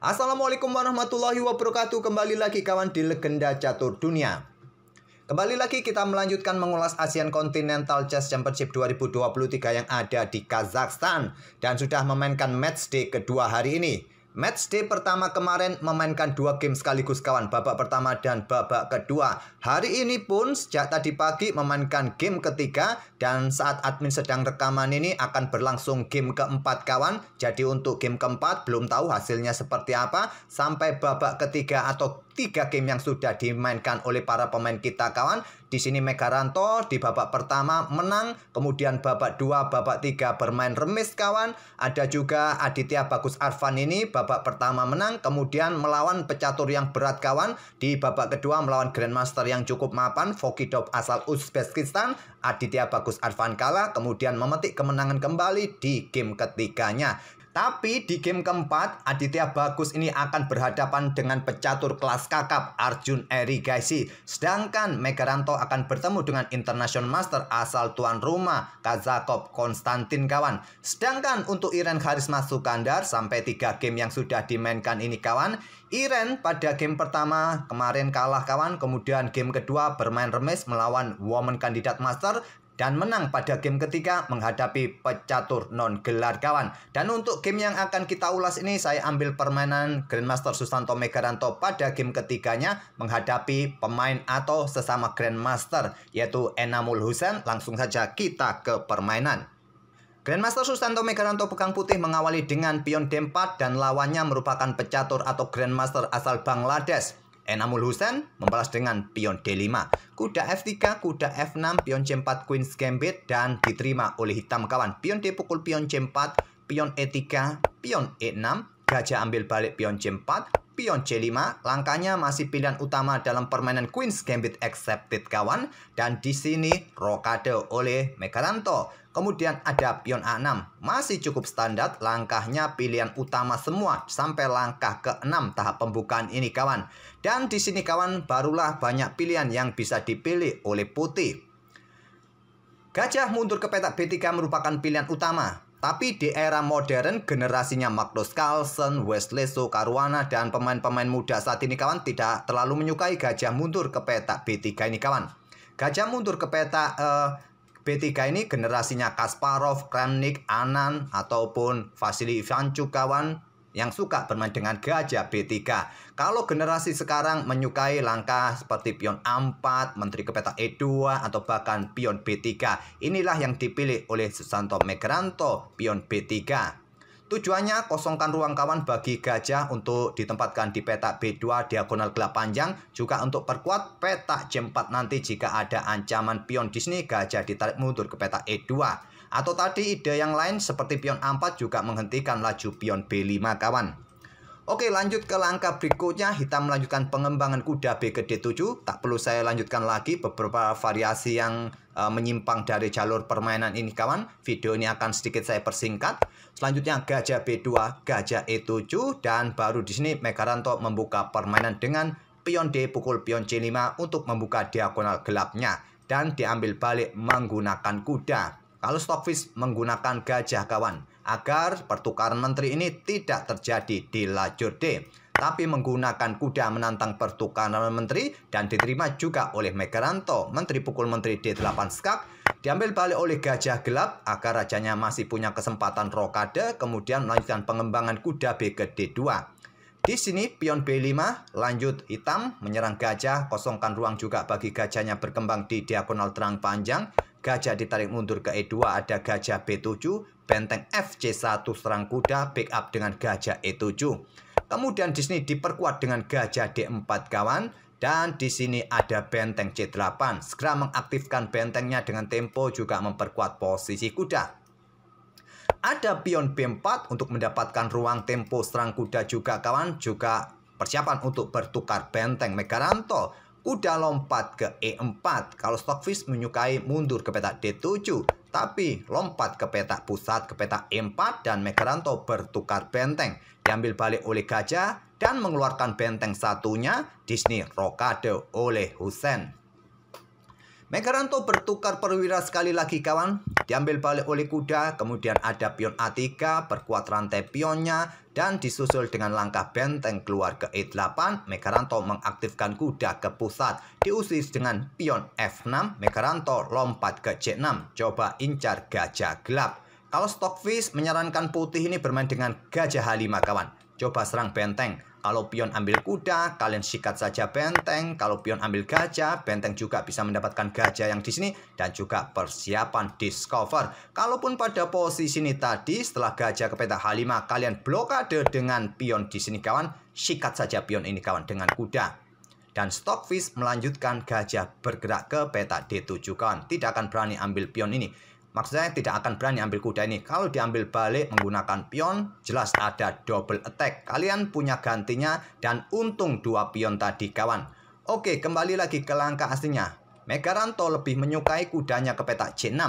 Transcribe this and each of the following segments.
Assalamualaikum warahmatullahi wabarakatuh. Kembali lagi kawan di Legenda Catur Dunia. Kembali lagi kita melanjutkan mengulas Asian Continental Chess Championship 2023 yang ada di Kazakhstan. Dan sudah memainkan matchday kedua hari ini. Matchday pertama kemarin memainkan 2 game sekaligus kawan, babak pertama dan babak kedua. Hari ini pun sejak tadi pagi memainkan game ketiga, dan saat admin sedang rekaman ini akan berlangsung game keempat kawan. Jadi untuk game keempat belum tahu hasilnya seperti apa sampai babak ketiga atau 3 game yang sudah dimainkan oleh para pemain kita kawan. Di sini Megaranto di babak pertama menang, kemudian babak 2, babak 3 bermain remis kawan. Ada juga Aditya Bagus Arfan ini babak pertama menang, kemudian melawan pecatur yang berat kawan. Di babak kedua melawan Grandmaster yang cukup mapan, Fokidov asal Uzbekistan. Aditya Bagus Arfan kalah, kemudian memetik kemenangan kembali di game ketiganya. Tapi di game keempat, Aditya Bagus ini akan berhadapan dengan pecatur kelas kakap Arjun Erigaisi. Sedangkan Megaranto akan bertemu dengan International Master asal tuan rumah Kazakov Konstantin kawan. Sedangkan untuk Iren Harisma Sukandar sampai 3 game yang sudah dimainkan ini kawan. Iren pada game pertama kemarin kalah kawan, kemudian game kedua bermain remis melawan Women Kandidat Master dan menang pada game ketiga menghadapi pecatur non gelar kawan. Dan untuk game yang akan kita ulas ini saya ambil permainan Grandmaster Susanto Megaranto pada game ketiganya menghadapi pemain atau sesama Grandmaster yaitu Enamul Hussein. Langsung saja kita ke permainan. Grandmaster Susanto Megaranto Pegang Putih mengawali dengan pion D4 dan lawannya merupakan pecatur atau Grandmaster asal Bangladesh. Enamul Hussein membalas dengan pion D5, kuda F3, kuda F6, pion C4, Queen's Gambit, dan diterima oleh hitam kawan. Pion D pukul pion C4, pion E3, pion E6, gajah ambil balik pion C4, pion C5. Langkahnya masih pilihan utama dalam permainan Queen's Gambit accepted kawan. Dan di sini rokade oleh Megaranto. Kemudian ada pion A6, masih cukup standar, langkahnya pilihan utama semua sampai langkah ke-6 tahap pembukaan ini kawan. Dan di sini kawan barulah banyak pilihan yang bisa dipilih oleh putih. Gajah mundur ke petak B3 merupakan pilihan utama. Tapi di era modern generasinya Magnus Carlsen, Wesley So, Caruana, dan pemain-pemain muda saat ini kawan tidak terlalu menyukai gajah mundur ke petak B3 ini kawan. Gajah mundur ke petak B3 ini generasinya Kasparov, Kramnik, Anand, ataupun Vasily Ivanchuk kawan yang suka bermain dengan gajah B3. Kalau generasi sekarang menyukai langkah seperti pion A4, menteri ke petak E2, atau bahkan pion B3. Inilah yang dipilih oleh Susanto Megaranto, pion B3. Tujuannya kosongkan ruang kawan bagi gajah untuk ditempatkan di petak B2 diagonal gelap panjang, juga untuk perkuat petak C4 nanti jika ada ancaman pion di sini gajah ditarik mundur ke petak E2. Atau tadi ide yang lain seperti pion A4 juga menghentikan laju pion B5 kawan. Oke, lanjut ke langkah berikutnya. Hitam melanjutkan pengembangan kuda B ke D7. Tak perlu saya lanjutkan lagi beberapa variasi yang menyimpang dari jalur permainan ini kawan. Video ini akan sedikit saya persingkat. Selanjutnya gajah B2, gajah E7, dan baru di sini Megaranto membuka permainan dengan pion D pukul pion C5 untuk membuka diagonal gelapnya dan diambil balik menggunakan kuda. Kalau Stockfish menggunakan gajah kawan, agar pertukaran menteri ini tidak terjadi di lajur D. Tapi menggunakan kuda menantang pertukaran menteri dan diterima juga oleh Megaranto. Menteri pukul menteri D8 skak, diambil balik oleh gajah gelap agar rajanya masih punya kesempatan rokade, kemudian melanjutkan pengembangan kuda B ke D2. Di sini pion B5, lanjut hitam menyerang gajah, kosongkan ruang juga bagi gajahnya berkembang di diagonal terang panjang. Gajah ditarik mundur ke E2, ada gajah B7, benteng FC1 serang kuda, backup dengan gajah E7. Kemudian di sini diperkuat dengan gajah D4 kawan, dan di sini ada benteng C8. Segera mengaktifkan bentengnya dengan tempo juga memperkuat posisi kuda. Ada pion B4 untuk mendapatkan ruang tempo serang kuda juga kawan, juga persiapan untuk bertukar benteng Megaranto. Kuda lompat ke E4. Kalau Stockfish menyukai mundur ke petak D7, tapi lompat ke petak pusat ke petak E4 dan Megaranto bertukar benteng. Diambil balik oleh gajah dan mengeluarkan benteng satunya. Di sini rokade oleh Hussein. Megaranto bertukar perwira sekali lagi kawan. Diambil balik oleh kuda. Kemudian ada pion A3, perkuat rantai pionnya. dan disusul dengan langkah benteng keluar ke E8. Megaranto mengaktifkan kuda ke pusat, diusir dengan pion F6. Megaranto lompat ke C6, coba incar gajah gelap. Kalau Stockfish menyarankan putih ini bermain dengan gajah H5 kawan, coba serang benteng. Kalau pion ambil kuda, kalian sikat saja benteng. Kalau pion ambil gajah, benteng juga bisa mendapatkan gajah yang di sini dan juga persiapan discover. Kalaupun pada posisi ini tadi setelah gajah ke peta H5 kalian blokade dengan pion di sini kawan, sikat saja pion ini kawan dengan kuda. Dan Stockfish melanjutkan gajah bergerak ke peta D7 kawan, tidak akan berani ambil pion ini. Maksudnya tidak akan berani ambil kuda ini. Kalau diambil balik menggunakan pion, jelas ada double attack. Kalian punya gantinya dan untung 2 pion tadi kawan. Oke, kembali lagi ke langkah aslinya. Megaranto lebih menyukai kudanya ke peta C6.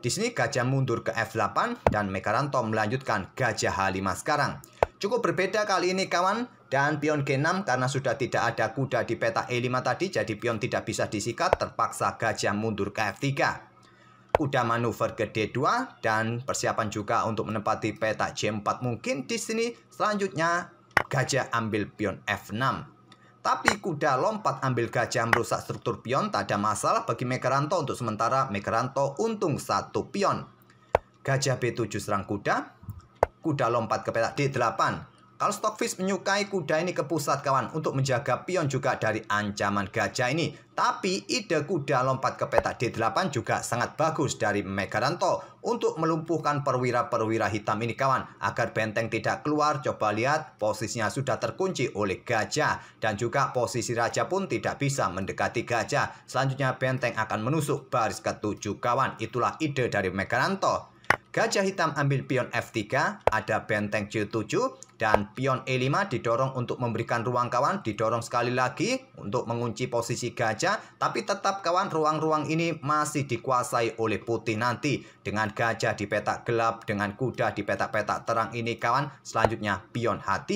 Di sini gajah mundur ke F8 dan Megaranto melanjutkan gajah H5 sekarang. Cukup berbeda kali ini kawan. Dan pion G6 karena sudah tidak ada kuda di peta E5 tadi, jadi pion tidak bisa disikat, terpaksa gajah mundur ke F3. Kuda manuver ke D2 dan persiapan juga untuk menempati peta C4 mungkin di sini. Selanjutnya gajah ambil pion F6. Tapi kuda lompat ambil gajah merusak struktur pion, tak ada masalah bagi Megaranto. Untuk sementara Megaranto untung 1 pion. Gajah B7 serang kuda. Kuda lompat ke peta D8. Kalau Stockfish menyukai kuda ini ke pusat kawan untuk menjaga pion juga dari ancaman gajah ini. Tapi ide kuda lompat ke peta D8 juga sangat bagus dari Megaranto untuk melumpuhkan perwira-perwira hitam ini kawan. Agar benteng tidak keluar, coba lihat posisinya sudah terkunci oleh gajah. Dan juga posisi raja pun tidak bisa mendekati gajah. Selanjutnya benteng akan menusuk baris ke-7 kawan. Itulah ide dari Megaranto. Gajah hitam ambil pion F3, ada benteng C7, dan pion E5 didorong untuk memberikan ruang kawan, didorong sekali lagi untuk mengunci posisi gajah, tapi tetap kawan ruang-ruang ini masih dikuasai oleh putih nanti. Dengan gajah di petak gelap, dengan kuda di petak-petak terang ini kawan, selanjutnya pion H3,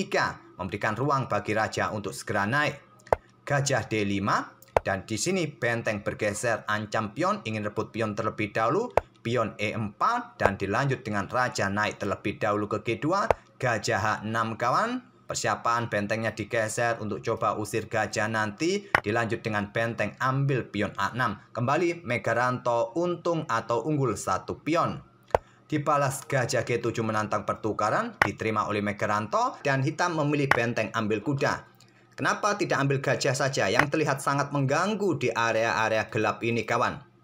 memberikan ruang bagi raja untuk segera naik. Gajah D5, dan di sini benteng bergeser, ancam pion, ingin rebut pion terlebih dahulu. Pion E4 dan dilanjut dengan raja naik terlebih dahulu ke G2. Gajah H6 kawan. Persiapan bentengnya digeser untuk coba usir gajah nanti. Dilanjut dengan benteng ambil pion A6. Kembali Megaranto untung atau unggul 1 pion. Dibalas gajah G7 menantang pertukaran. Diterima oleh Megaranto. Dan hitam memilih benteng ambil kuda. Kenapa tidak ambil gajah saja yang terlihat sangat mengganggu di area-area gelap ini kawan?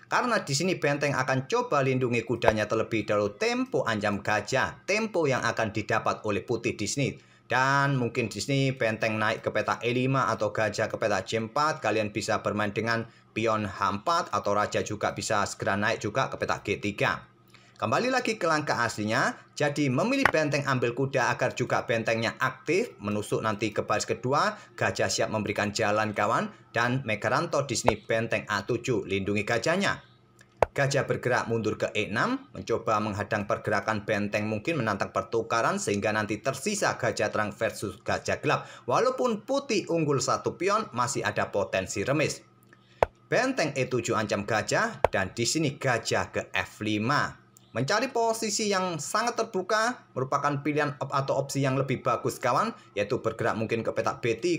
Karena di sini benteng akan coba lindungi kudanya terlebih dahulu. Tempo ancam gajah, tempo yang akan didapat oleh putih di sini. Dan mungkin di sini benteng naik ke peta E5 atau gajah ke peta C4. Kalian bisa bermain dengan pion H4 atau raja juga bisa segera naik juga ke peta G3. Kembali lagi ke langkah aslinya, jadi memilih benteng ambil kuda agar juga bentengnya aktif, menusuk nanti ke baris kedua, gajah siap memberikan jalan kawan, dan Megaranto di sini benteng A7, lindungi gajahnya. Gajah bergerak mundur ke E6, mencoba menghadang pergerakan benteng mungkin menantang pertukaran sehingga nanti tersisa gajah terang versus gajah gelap. Walaupun putih unggul 1 pion, masih ada potensi remis. Benteng E7 ancam gajah, dan di sini gajah ke F5. Mencari posisi yang sangat terbuka merupakan pilihan atau opsi yang lebih bagus kawan, yaitu bergerak mungkin ke peta B3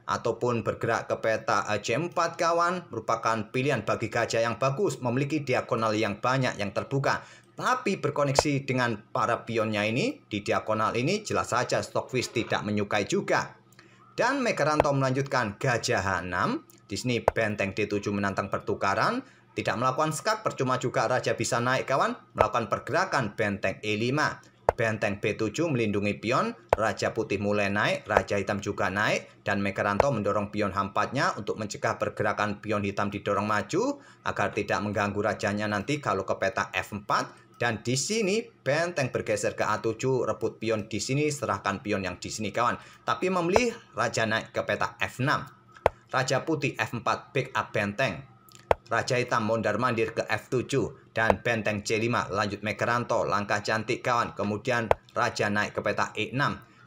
ataupun bergerak ke peta C4 kawan, merupakan pilihan bagi gajah yang bagus, memiliki diagonal yang banyak yang terbuka. Tapi berkoneksi dengan para pionnya ini, di diagonal ini jelas saja Stockfish tidak menyukai juga. Dan Megaranto melanjutkan gajah H6, di sini benteng D7 menantang pertukaran. Tidak melakukan skak, percuma juga raja bisa naik kawan. Melakukan pergerakan benteng E5. Benteng B7 melindungi pion. Raja putih mulai naik, raja hitam juga naik. Dan Megaranto mendorong pion H4-nya untuk mencegah pergerakan pion hitam didorong maju. Agar tidak mengganggu rajanya nanti kalau ke peta F4. Dan di sini benteng bergeser ke A7, rebut pion di sini, serahkan pion yang di sini kawan. Tapi memilih raja naik ke peta F6. Raja putih F4 backup benteng. Raja hitam mondar-mandir ke F7 dan benteng C5 lanjut Megaranto, langkah cantik kawan. Kemudian raja naik ke peta E6.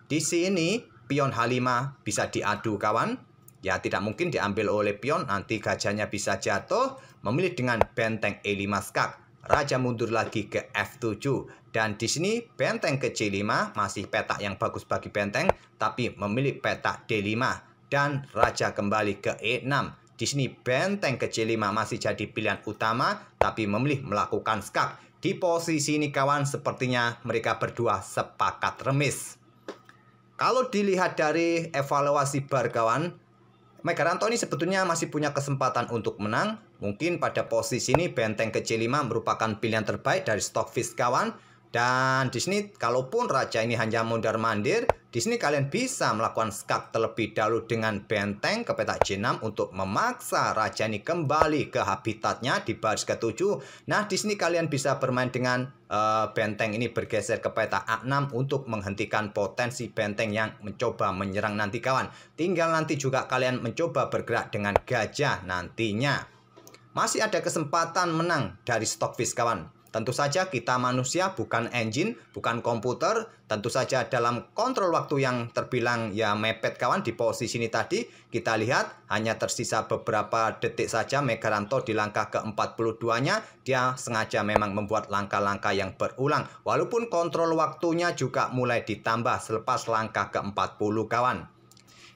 Di sini pion H5 bisa diadu kawan. Ya tidak mungkin diambil oleh pion, nanti gajahnya bisa jatuh. Memilih dengan benteng E5 skak. raja mundur lagi ke F7. Dan di sini benteng ke C5 masih petak yang bagus bagi benteng, tapi memilih petak D5 dan raja kembali ke E6. Di sini benteng ke C5 masih jadi pilihan utama, tapi memilih melakukan skak. Di posisi ini kawan, sepertinya mereka berdua sepakat remis. Kalau dilihat dari evaluasi bar kawan, Megaranto ini sebetulnya masih punya kesempatan untuk menang. Mungkin pada posisi ini benteng ke C5 merupakan pilihan terbaik dari Stockfish kawan. Dan di sini kalaupun raja ini hanya mondar-mandir, di sini kalian bisa melakukan skak terlebih dahulu dengan benteng ke petak C6 untuk memaksa raja ini kembali ke habitatnya di baris ke-7. Nah, di sini kalian bisa bermain dengan benteng ini bergeser ke petak A6 untuk menghentikan potensi benteng yang mencoba menyerang nanti kawan. Tinggal nanti juga kalian mencoba bergerak dengan gajah nantinya. Masih ada kesempatan menang dari Stockfish kawan. Tentu saja kita manusia, bukan engine, bukan komputer. Tentu saja dalam kontrol waktu yang terbilang ya mepet kawan. Di posisi ini tadi kita lihat hanya tersisa beberapa detik saja Megaranto di langkah ke-42-nya. Dia sengaja memang membuat langkah-langkah yang berulang. Walaupun kontrol waktunya juga mulai ditambah selepas langkah ke-40 kawan.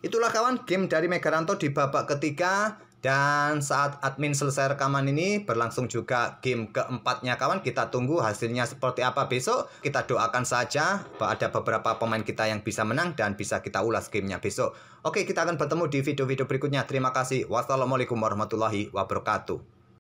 Itulah kawan game dari Megaranto di babak ketiga. Dan saat admin selesai rekaman ini berlangsung juga game keempatnya kawan. Kita tunggu hasilnya seperti apa besok. Kita doakan saja bahwa ada beberapa pemain kita yang bisa menang dan bisa kita ulas gamenya besok. Oke, kita akan bertemu di video-video berikutnya. Terima kasih. Wassalamualaikum warahmatullahi wabarakatuh.